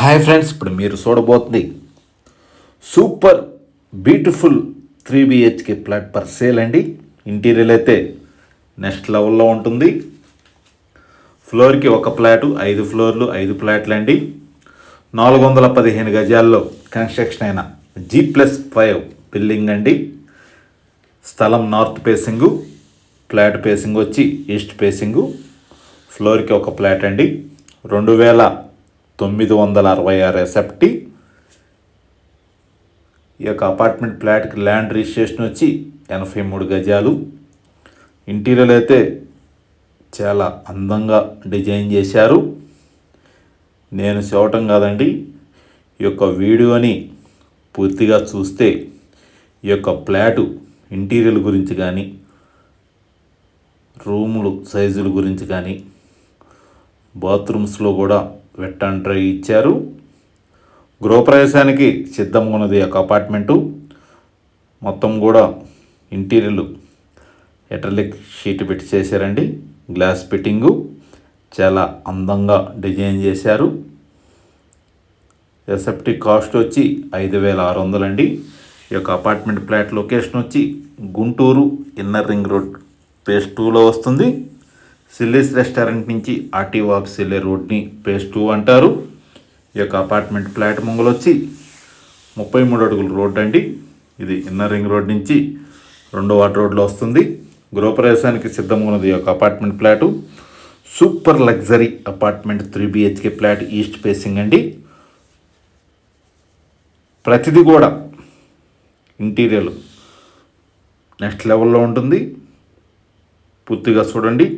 Hi friends, ఇప్పుడు మీరు చూడబోతుంది super beautiful 3 BHK flat for sale అండి. ఇంటీరియర్ అయితే నెక్స్ట్ లెవెల్లో ఉంటుంది. ఫ్లోర్కి ఒక ఫ్లాటు, 5 ఫ్లోర్లు, 5 ఫ్లాట్లు అండి. 415 గజాల్లో కన్స్ట్రక్షన్ అయిన G+5 బిల్డింగ్ అండి. స్థలం నార్త్ ఫేసింగు, ఫ్లాట్ ఫేసింగ్ వచ్చి ఈస్ట్ ఫేసింగు. ఫ్లోర్కి ఒక ఫ్లాట్ అండి. 2966 ఎస్ఎఫ్టీ. ఈ యొక్క అపార్ట్మెంట్ ఫ్లాట్కి ల్యాండ్ రిజిస్ట్రేషన్ వచ్చి 83 గజాలు. ఇంటీరియర్ అయితే చాలా అందంగా డిజైన్ చేశారు. నేను చూడటం కాదండి, ఈ యొక్క వీడియోని పూర్తిగా చూస్తే ఈ యొక్క ఫ్లాటు ఇంటీరియర్ గురించి కానీ, రూములు సైజుల గురించి కానీ, బాత్రూమ్స్లో కూడా వెట్ అండ్ డ్రై ఇచ్చారు. గృహప్రవేశానికి సిద్ధంగా ఉన్నది యొక్క అపార్ట్మెంటు. మొత్తం కూడా ఇంటీరియర్లు ఎటర్లిక్ షీట్ పెట్టి చేశారండి. గ్లాస్ ఫిట్టింగు చాలా అందంగా డిజైన్ చేశారు. ఎస్ఎఫ్టీ కాస్ట్ వచ్చి 5600 అండి. ఈ యొక్క అపార్ట్మెంట్ ఫ్లాట్ లొకేషన్ వచ్చి Guntur inner ring road phase 2లో వస్తుంది. సిల్లీస్ రెస్టారెంట్ నుంచి ఆర్టీఓ ఆఫీస్ వెళ్ళే రోడ్ని ఫేజ్ 2 అంటారు. ఈ యొక్క అపార్ట్మెంట్ ఫ్లాట్ ముంగలు వచ్చి 33 అడుగుల రోడ్ అండి. ఇది ఇన్నర్ రింగ్ రోడ్ నుంచి 2వ వార్డ్ రోడ్లో వస్తుంది. గృహప్రవేశానికి సిద్ధంగా ఉన్నది ఈ యొక్క apartment flat. Super luxury apartment 3 BHK flat east facing అండి. ప్రతిదీ కూడా ఇంటీరియర్ నెక్స్ట్ లెవెల్లో ఉంటుంది. పూర్తిగా చూడండి.